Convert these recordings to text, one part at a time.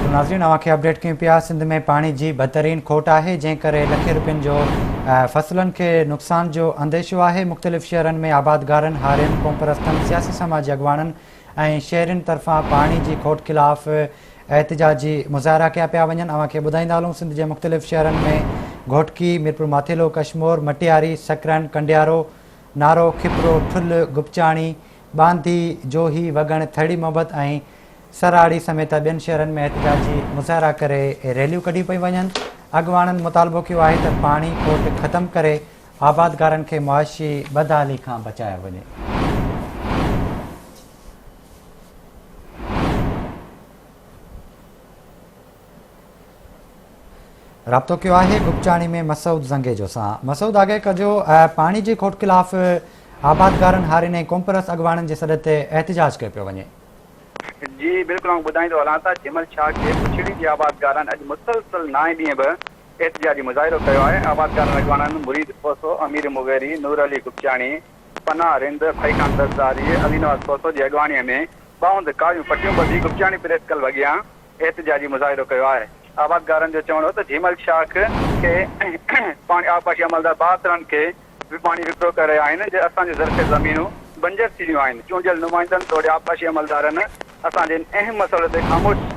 बिल्कुल नाज़रीन अवांखे अपडेट कयूं पिया। सिंध में पानी जी बदतरीन खोट है, जंहिं करे लखे रुपयनि जो फसलन के नुक़सान जो अंदेशो है। मुख़्तलिफ़ शहरनि में आबादगारनि, हारियुनि, क़ौमपरस्तनि, सियासी समाजी अॻवाननि ऐं शहरियुनि तरफ़ां पानी जी खोट ख़िलाफ़ एहतिजाजी मुज़ाहिरा कया पिया वञनि। अवांखे ॿुधाईंदा हलूं, सिंध जे मुख़्तलिफ़ शहरनि में घोटकी, मीरपुर माथेलो, कशमोर, मटियारी, सकरन, कंडियारो, नारो, खिपरो, ठुल, गुपचाणी, बांदी, जोही, वगण, थड़ी मोहब्बत ऐं सराड़ी समेत ॿियनि शहरनि में एहतिजाजी मुज़ाहिरा करे रैलियूं कढी पई वञनि। अॻवाननि मुतालबो कयो आहे त पाणी खोट ख़तमु करे आबादगारनि खे मुआशी बदहाली खां बचायो वञे। राब्तो कयो आहे गुपचाणी में मसूद ज़ंगेजो सां। मसूद, आगे कजो, पाणी जी खोट ख़िलाफ़ आबादगारनि, हारियुनि ऐं क़ौमपरस्त अॻवाननि जे सॾ ते एहतिजाज कयो पियो वञे। जी बिल्कुल ॿुधाईंदो हलां त जमल शाह के पुछड़ी जे आबादगारनि अॼु मुसलसल 9 ॾींहं बि एहतिजाजी मुज़ाहिरो कयो आहे। आबादगारनि अॻवाननि मुरीद पोसो, अमीर मुगैरी, नूर अली गुपचाणी, पनाह रिंद, फईखान दरदारी, अली नवाज़ पोसो जी अॻवानीअ में 52 कारियूं पटियूं ॿधी गुपचाणी प्रेस क्लब अॻियां एहतिजाजी मुज़ाहिरो कयो आहे। आबादगारनि जो चवणो त झीमल शाह खे पाणी आबपाशी अमलदार बहादुरनि खे बि पाणी विकिरो करे रहिया आहिनि। जे असांजी ज़रख़ ज़मीनूं बंजर थी वियूं आहिनि। चूंडियल नुमाइंदनि तोड़े आबपाशी अमलदारनि असांजे अहम मसइले ते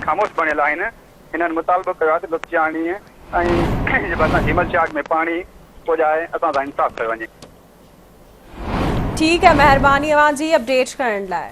ख़ामोश बणियल आहिनि। हिननि मुतालबो कयो आहे त गुपचाणीअ ऐं असां झीमल शाह में पाणी पहुचाए असां सां इंसाफ़ कयो वञे। ठीक है, मेहरबानी अवां जी अपडेट करण लाइ।